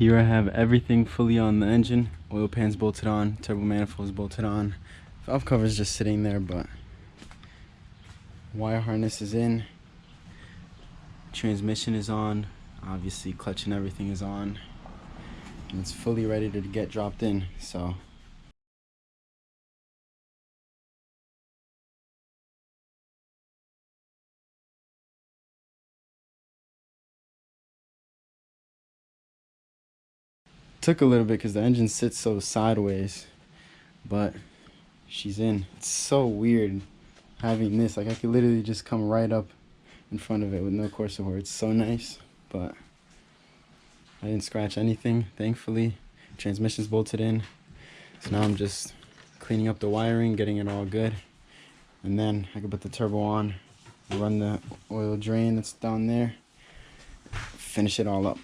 Here I have everything fully on the engine. Oil pan's bolted on, turbo manifold is bolted on. Valve cover is just sitting there, but wire harness is in. Transmission is on. Obviously clutch and everything is on. And it's fully ready to get dropped in, so. Took a little bit because the engine sits so sideways, but she's in. It's so weird having this. Like I could literally just come right up in front of it with no core support. It's so nice, but I didn't scratch anything, thankfully. Transmission's bolted in. So now I'm just cleaning up the wiring, getting it all good. And then I can put the turbo on, run the oil drain that's down there, finish it all up.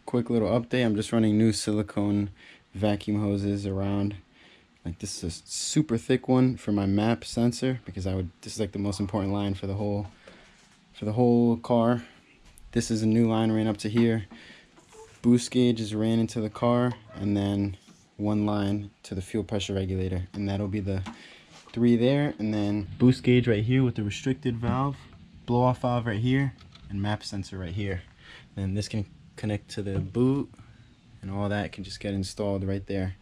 Quick little update, I'm just running new silicone vacuum hoses around. Like this is a super thick one for my map sensor because this is like the most important line for the whole car. This is a new line ran up to here. Boost gauge is ran into the car, and then one line to the fuel pressure regulator, and that'll be the 3 there, and then boost gauge right here with the restricted valve, blow off valve right here, and map sensor right here. Then this can connect to the boot, and all that can just get installed right there.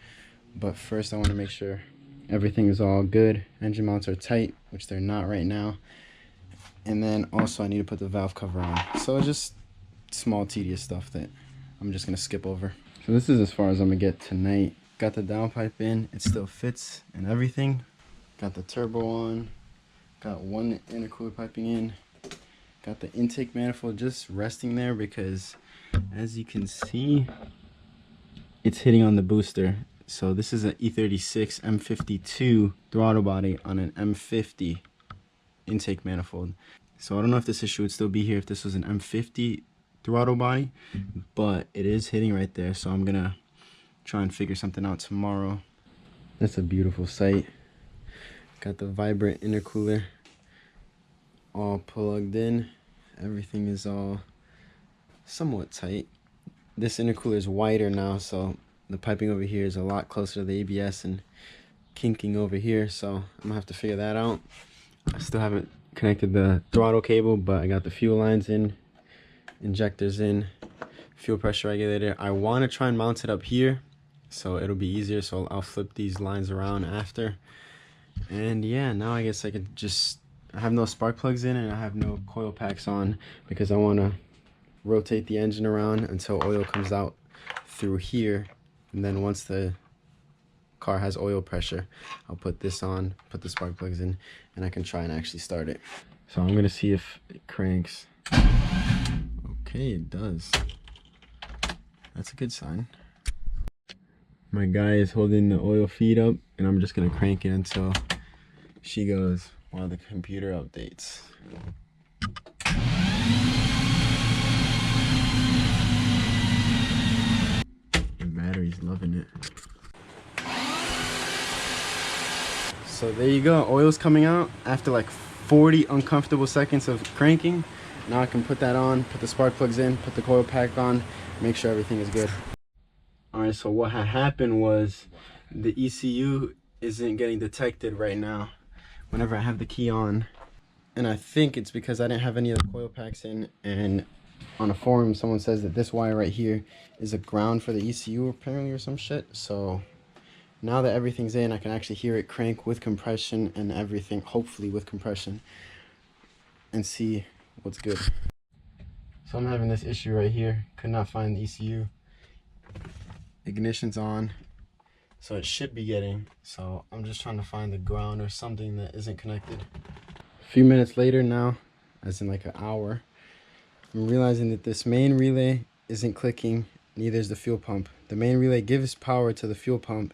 But first I want to make sure everything is all good. Engine mounts are tight, which they're not right now. And then also I need to put the valve cover on. So just small tedious stuff that I'm just gonna skip over. So this is as far as I'm gonna get tonight. Got the downpipe in, it still fits and everything. Got the turbo on, got one intercooler piping in. Got the intake manifold just resting there because as you can see, it's hitting on the booster. So this is an E36 M52 throttle body on an M50 intake manifold. So I don't know if this issue would still be here if this was an M50 throttle body, but it is hitting right there. So I'm gonna try and figure something out tomorrow. That's a beautiful sight. Got the vibrant intercooler all plugged in. Everything is all somewhat tight. This intercooler is wider now, so the piping over here is a lot closer to the ABS and kinking over here, so I'm gonna have to figure that out. I still haven't connected the throttle cable, but I got the fuel lines in, injectors in, fuel pressure regulator. I want to try and mount it up here so it'll be easier, so I'll flip these lines around after. And yeah, now I guess I could just, I have no spark plugs in and I have no coil packs on because I want to rotate the engine around until oil comes out through here, and then once the car has oil pressure, I'll put this on, put the spark plugs in, and I can try and actually start it. So I'm gonna see if it cranks. Okay, it does. That's a good sign. My guy is holding the oil feed up, and I'm just gonna crank it until she goes while the computer updates. The battery's loving it. So there you go, oil's coming out after like 40 uncomfortable seconds of cranking. Now I can put that on, put the spark plugs in, put the coil pack on, make sure everything is good. Alright, so what had happened was the ECU isn't getting detected right now whenever I have the key on. And I think it's because I didn't have any of the coil packs in, and on a forum someone says that this wire right here is a ground for the ECU apparently or some shit. So now that everything's in, I can actually hear it crank with compression and everything, hopefully with compression, and see what's good. So I'm having this issue right here, could not find the ECU. Ignition's on, so it should be getting, so I'm just trying to find the ground or something that isn't connected. A few minutes later now, as in like an hour, I'm realizing that this main relay isn't clicking, neither is the fuel pump. The main relay gives power to the fuel pump,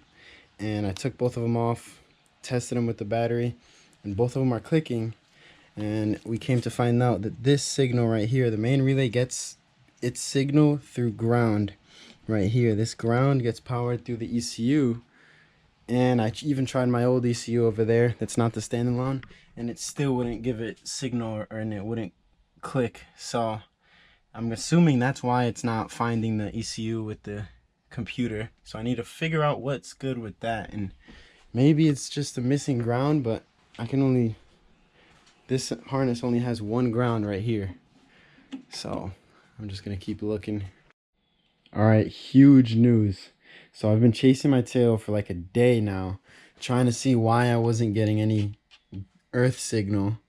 and I took both of them off, tested them with the battery, and both of them are clicking. And we came to find out that this signal right here, the main relay gets its signal through ground right here. This ground gets powered through the ECU, and I even tried my old ECU over there that's not the standalone, and it still wouldn't give it signal, and it wouldn't click. So I'm assuming that's why it's not finding the ECU with the computer. So I need to figure out what's good with that. And maybe it's just a missing ground, but I can only, this harness only has one ground right here. So I'm just gonna keep looking. All right, huge news. So I've been chasing my tail for like a day now, trying to see why I wasn't getting any earth signal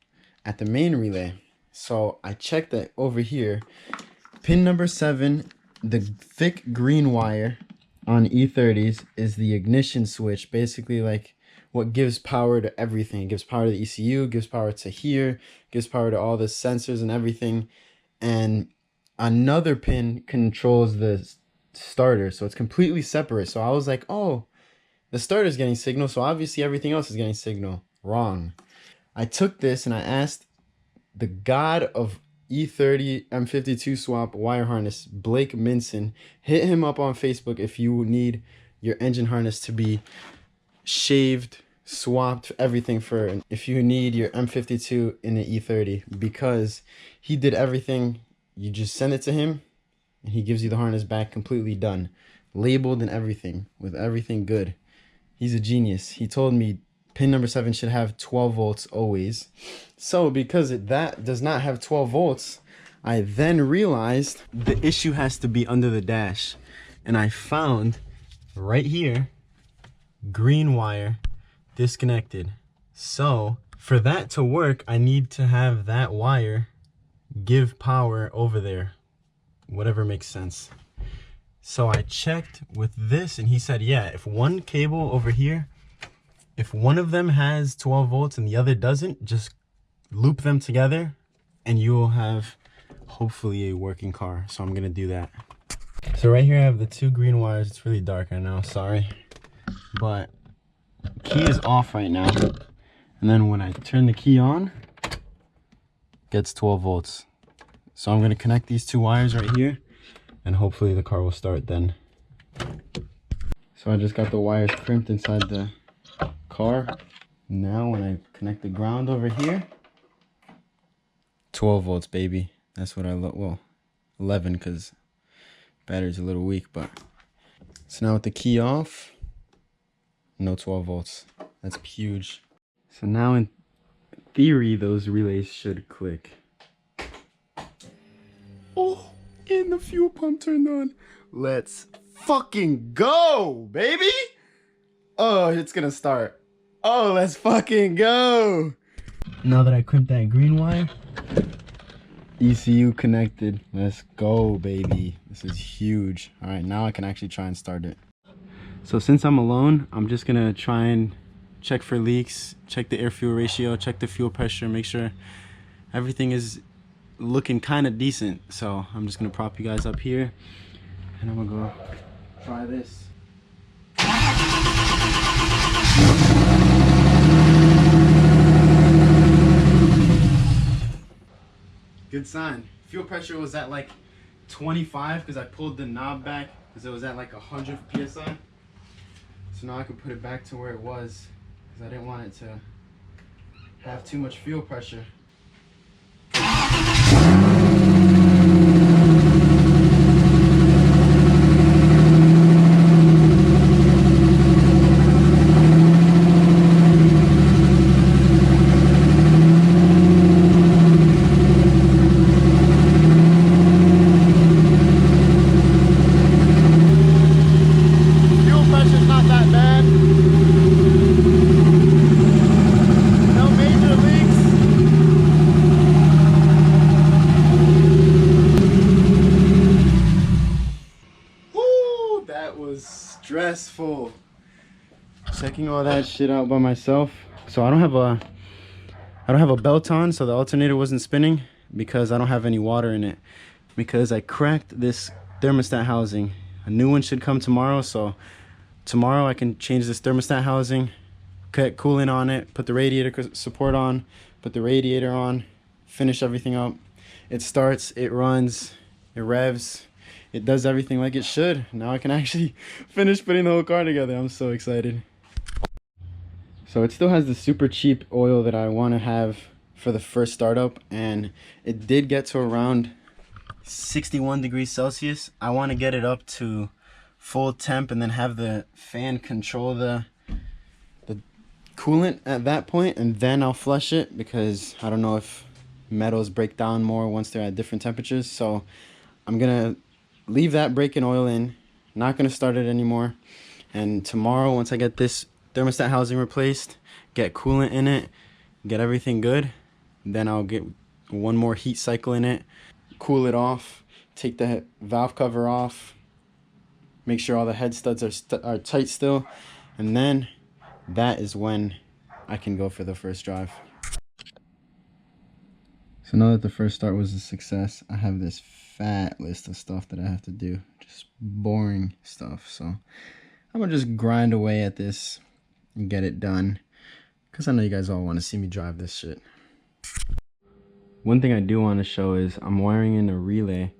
at the main relay. So I checked that over here. Pin number 7, the thick green wire on E30s is the ignition switch, basically like what gives power to everything. It gives power to the ECU, gives power to here, gives power to all the sensors and everything. And another pin controls the starter, so it's completely separate. So I was like, oh, the starter's getting signal, so obviously everything else is getting signal. Wrong. I took this and I asked the god of E30 M52 swap wire harness, Blake Minson. Hit him up on Facebook if you need your engine harness to be shaved, swapped, everything, for if you need your M52 in the E30, because he did everything. You just send it to him and he gives you the harness back completely done, labeled and everything, with everything good. He's a genius. He told me pin number 7 should have 12 volts always. So because that does not have 12 volts, I then realized the issue has to be under the dash. And I found right here, green wire disconnected. So for that to work, I need to have that wire give power over there, whatever makes sense. So I checked with this and he said, yeah, if one cable over here, if one of them has 12 volts and the other doesn't, just loop them together and you will have hopefully a working car. So I'm gonna do that. So right here I have the 2 green wires. It's really dark right now, sorry, but key is off right now, and then when I turn the key on, it gets 12 volts. So I'm gonna connect these 2 wires right here and hopefully the car will start then. So I just got the wires crimped inside the car. Now when I connect the ground over here, 12 volts, baby. That's what I look, well, 11 because battery's a little weak. But so now with the key off, no 12 volts. That's huge. So now in theory those relays should click. Oh, and the fuel pump turned on. Let's fucking go, baby. Oh, it's gonna start. Oh, let's fucking go. Now that I crimped that green wire, ECU connected. Let's go, baby. This is huge. All right, now I can actually try and start it. So since I'm alone, I'm just gonna try and check for leaks, check the air-fuel ratio, check the fuel pressure, make sure everything is looking kind of decent. So I'm just gonna prop you guys up here and I'm gonna go try this. Good sign. Fuel pressure was at like 25 because I pulled the knob back because it was at like 100 psi. So now I can put it back to where it was because I didn't want it to have too much fuel pressure. Stressful checking all that shit out by myself. So I don't have a belt on, so the alternator wasn't spinning because I don't have any water in it, because I cracked this thermostat housing. A new one should come tomorrow, so tomorrow I can change this thermostat housing, cut coolant on it, put the radiator support on, put the radiator on, finish everything up. It starts, it runs, it revs, it does everything like it should. Now I can actually finish putting the whole car together. I'm so excited. So it still has the super cheap oil that I want to have for the first startup, and it did get to around 61 degrees Celsius. I want to get it up to full temp and then have the fan control the coolant at that point, and then I'll flush it, because I don't know if metals break down more once they're at different temperatures. So I'm gonna leave that braking oil in, not gonna start it anymore, and tomorrow, once I get this thermostat housing replaced, get coolant in it, get everything good, then I'll get one more heat cycle in it, cool it off, take the valve cover off, make sure all the head studs are tight still, and then that is when I can go for the first drive. So now that the first start was a success, I have this fat list of stuff that I have to do, just boring stuff. So I'm gonna just grind away at this and get it done, because I know you guys all want to see me drive this shit. One thing I do want to show is I'm wiring in a relay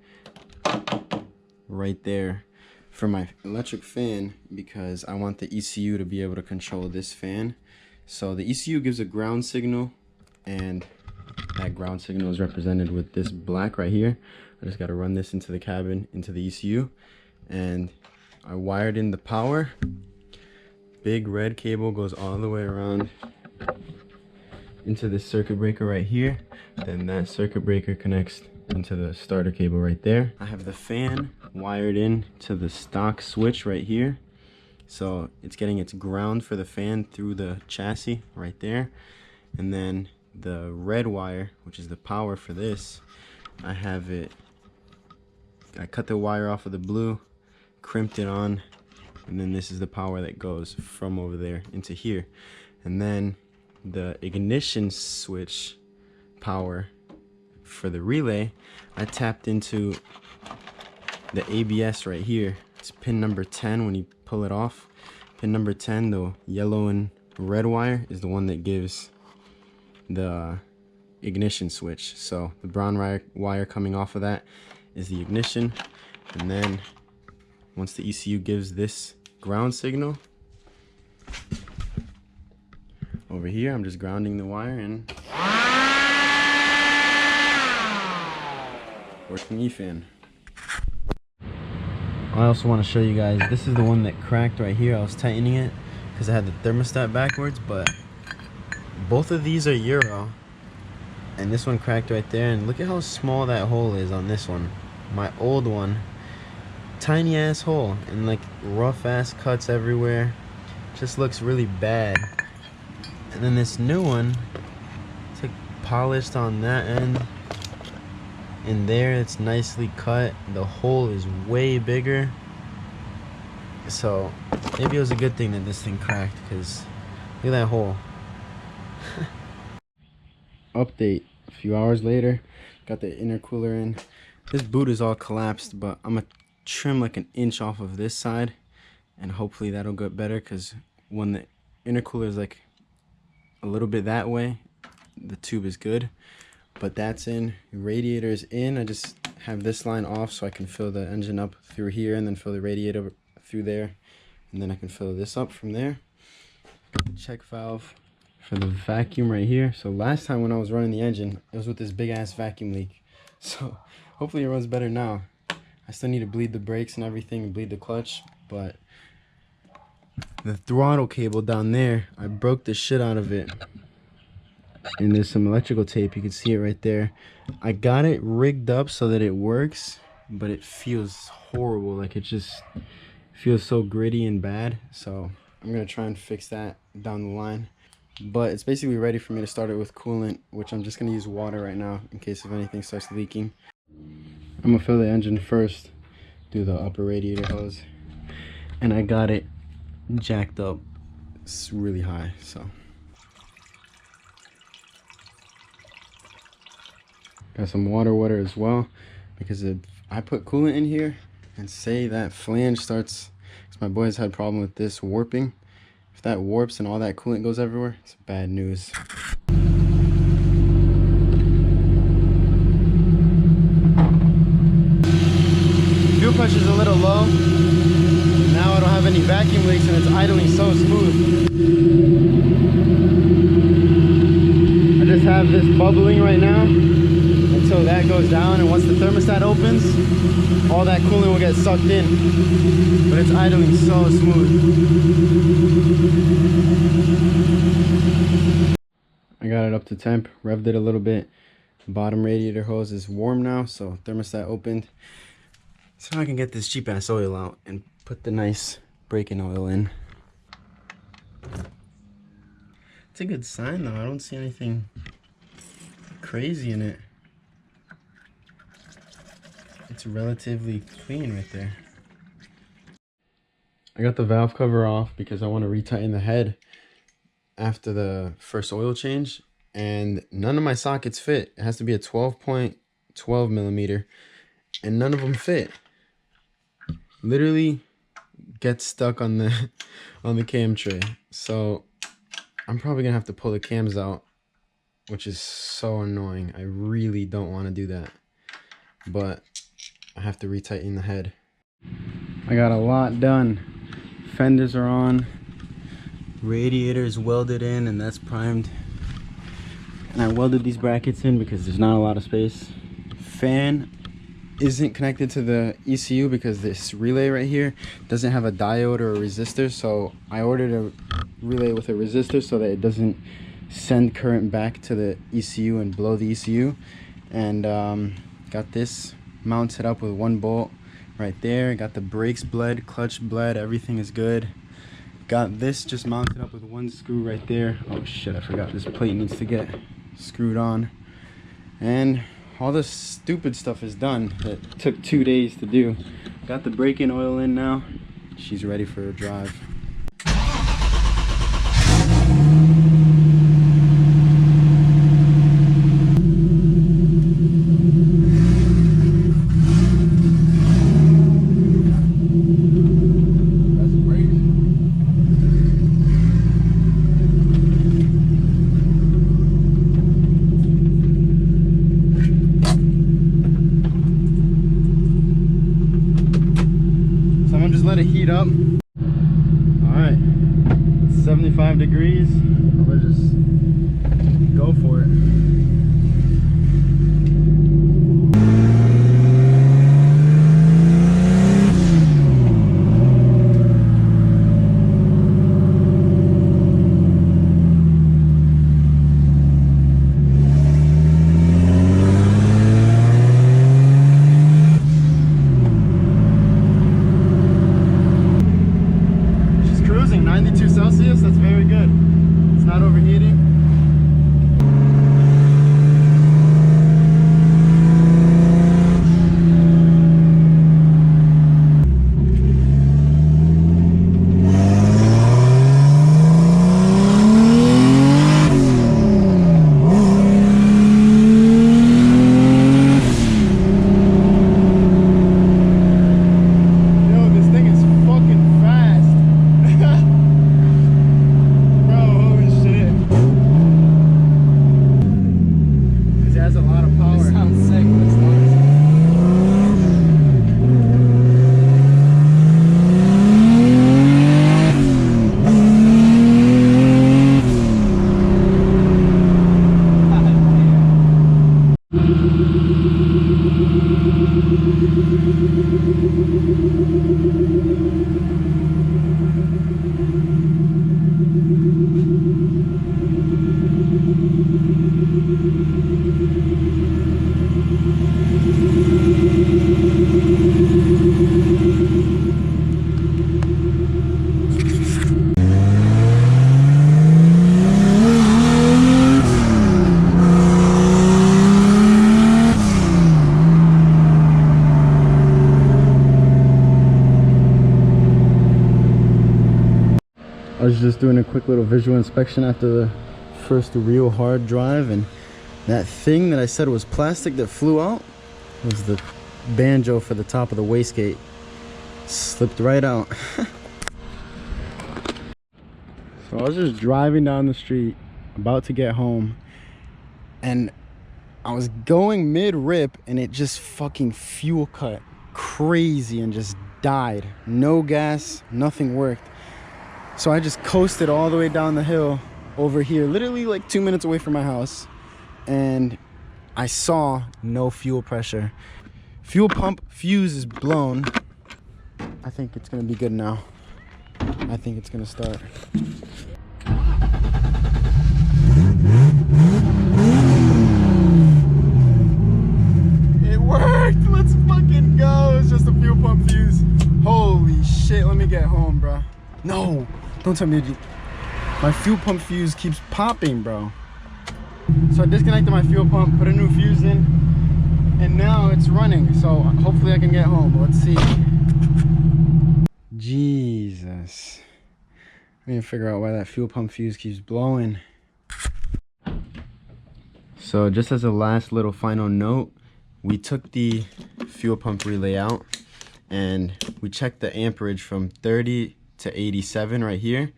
right there for my electric fan, because I want the ECU to be able to control this fan. So the ECU gives a ground signal, and that ground signal is represented with this black right here. I just got to run this into the cabin, into the ECU, and I wired in the power. Big red cable goes all the way around into this circuit breaker right here. Then that circuit breaker connects into the starter cable right there. I have the fan wired in to the stock switch right here, so it's getting its ground for the fan through the chassis right there. And then the red wire, which is the power for this, I cut the wire off of the blue, crimped it on, and then this is the power that goes from over there into here. And then the ignition switch power for the relay, I tapped into the ABS right here. It's pin number 10 when you pull it off. Pin number 10, the yellow and red wire, is the one that gives the ignition switch. So the brown wire coming off of that is the ignition. And then once the ECU gives this ground signal, over here I'm just grounding the wire and working E-fan. I also want to show you guys, this is the one that cracked right here. I was tightening it because I had the thermostat backwards, but both of these are Euro, and this one cracked right there. And look at how small that hole is on this one. My old one, tiny ass hole, and like rough ass cuts everywhere. Just looks really bad. And then this new one, it's like polished on that end, and there it's nicely cut. The hole is way bigger, so maybe it was a good thing that this thing cracked, because look at that hole. Update, a few hours later, got the intercooler in. This boot is all collapsed, but I'm gonna trim like an inch off of this side, and hopefully that'll get better, because when the intercooler is like a little bit that way, the tube is good. But that's in, radiator is in. I just have this line off so I can fill the engine up through here, and then fill the radiator through there, and then I can fill this up from there. Check valve for the vacuum right here. So last time when I was running the engine, it was with this big ass vacuum leak. So hopefully it runs better now. I still need to bleed the brakes and everything, and bleed the clutch, but the throttle cable down there, I broke the shit out of it. And there's some electrical tape, you can see it right there. I got it rigged up so that it works, but it feels horrible. Like, it just feels so gritty and bad. So I'm gonna try and fix that down the line. But it's basically ready for me to start it with coolant, which I'm just gonna use water right now in case if anything starts leaking. I'm gonna fill the engine first, do the upper radiator hose, and I got it jacked up. It's really high, so got some water as well, because if I put coolant in here and say that flange starts, because my boys had a problem with this warping, if that warps and all that coolant goes everywhere, it's bad news. Fuel pressure's a little low. Now I don't have any vacuum leaks and it's idling so smooth. I just have this bubbling right now until so that goes down, and once the thermostat opens, all that coolant will get sucked in. But it's idling so smooth. I got it up to temp, revved it a little bit. Bottom radiator hose is warm now, so thermostat opened. So I can get this cheap ass oil out and put the nice braking oil in. It's a good sign though. I don't see anything crazy in it. It's relatively clean right there. I got the valve cover off because I want to retighten the head after the first oil change, and none of my sockets fit. It has to be a 12.12 millimeter, and none of them fit. Literally gets stuck on the cam tray. So I'm probably gonna have to pull the cams out, which is so annoying. I really don't want to do that, but I have to retighten the head. I got a lot done. Fenders are on, radiator is welded in, and that's primed. And I welded these brackets in because there's not a lot of space. Fan isn't connected to the ECU because this relay right here doesn't have a diode or a resistor, so I ordered a relay with a resistor so that it doesn't send current back to the ECU and blow the ECU. And got this mounted up with one bolt right there. Got the brakes bled, clutch bled, everything is good. Got this just mounted up with one screw right there. Oh shit, I forgot this plate needs to get screwed on. And all the stupid stuff is done that took 2 days to do. Got the braking oil in now. She's ready for a drive. Let it heat up. All right, 75 degrees. Let's just go for it. Celsius, that's very good. It's not overheating. I was just doing a quick little visual inspection after the first real hard drive, and that thing that I said was plastic that flew out was the banjo for the top of the wastegate. Slipped right out. So I was just driving down the street, about to get home, and I was going mid-rip and it just fucking fuel cut crazy and just died. No gas, nothing worked. So I just coasted all the way down the hill over here, literally like 2 minutes away from my house, and I saw no fuel pressure. Fuel pump fuse is blown. I think it's gonna be good now. I think it's gonna start. It worked! Let's fucking go! It's just a fuel pump fuse. Holy shit, let me get home, bro. No! Don't tell me my fuel pump fuse keeps popping, bro. So I disconnected my fuel pump, put a new fuse in, and now it's running. So hopefully I can get home. Let's see. Jesus. I need to figure out why that fuel pump fuse keeps blowing. So just as a last little final note, we took the fuel pump relay out and we checked the amperage from 30 to 87 right here.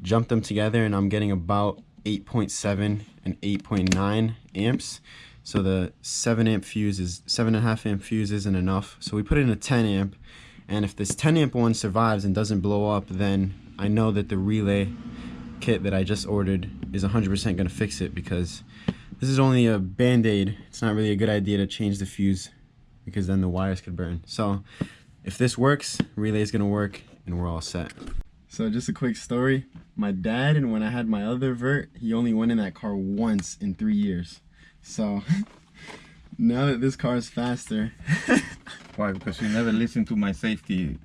Jumped them together and I'm getting about 8.7 and 8.9 amps. So the 7.5 amp fuse isn't enough. So we put in a 10 amp, and if this 10 amp one survives and doesn't blow up, then I know that the relay kit that I just ordered is 100% gonna fix it, because this is only a band-aid. It's not really a good idea to change the fuse because then the wires could burn. So if this works, relay is gonna work and we're all set. So just a quick story. My dad, and when I had my other vert, he only went in that car once in 3 years. So now that this car is faster. Why? Because you never listen to my safety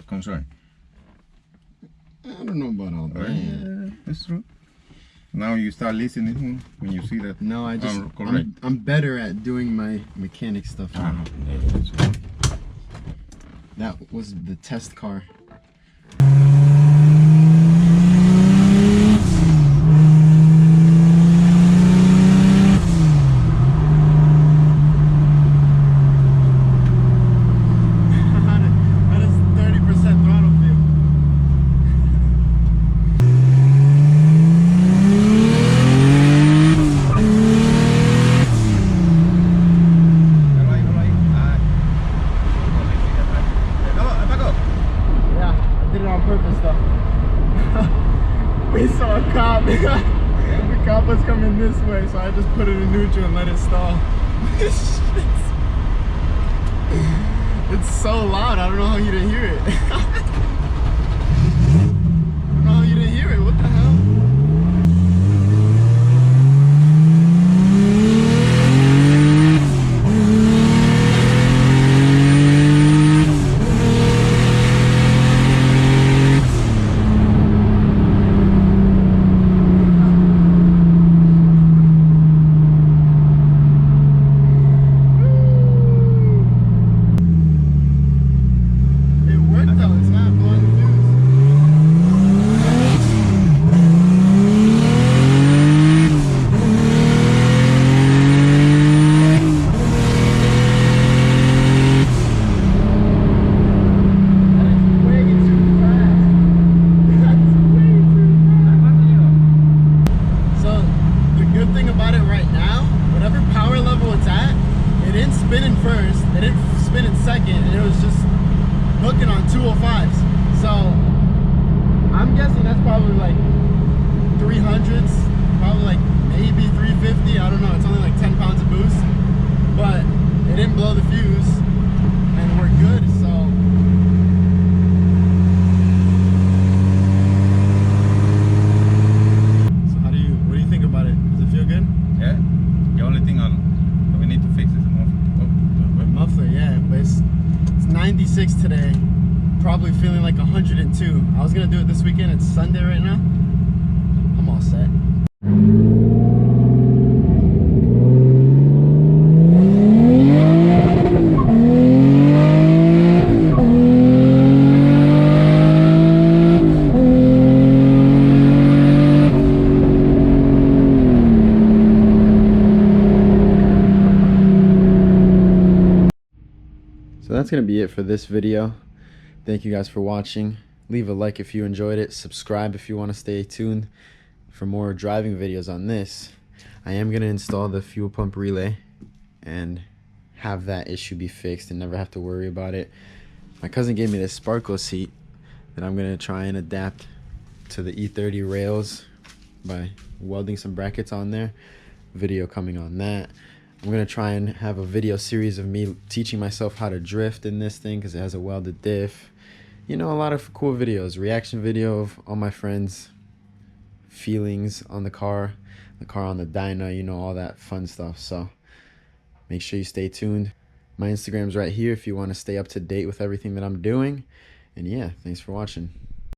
concern. I don't know about all that. Yeah, that's true. Now you start listening when you see that. No, I'm better at doing my mechanic stuff now. That was the test car. We saw a cop. The cop was coming this way, so I just put it in neutral and let it stall. It's so loud, I don't know how you didn't hear it. I don't know how you didn't hear it, what the hell? Spinning first, it didn't spin in second, and it was just hooking on 205s. So I'm guessing that's probably like 300s, probably like maybe 350. I don't know. It's only like 10 pounds of boost, but it didn't blow the fuse, and we're good. So what do you think about it? Does it feel good? Yeah. The only thing that we need to fix is the muffler. Muffler, yeah, but it's 96 today, probably feeling like 102. I was gonna do it this weekend. It's Sunday right now. I'm all set. So that's going to be it for this video. Thank you guys for watching. Leave a like if you enjoyed it. Subscribe if you want to stay tuned for more driving videos on this. I am going to install the fuel pump relay and have that issue be fixed and never have to worry about it. My cousin gave me this sparco seat that I'm going to try and adapt to the E30 rails by welding some brackets on there. video coming on that. I'm gonna try and have a video series of me teaching myself how to drift in this thing because it has a welded diff. You know, a lot of cool videos, reaction video of all my friends' feelings on the car on the dyno, you know, all that fun stuff. So make sure you stay tuned. My Instagram's right here if you want to stay up to date with everything that I'm doing. And yeah, thanks for watching.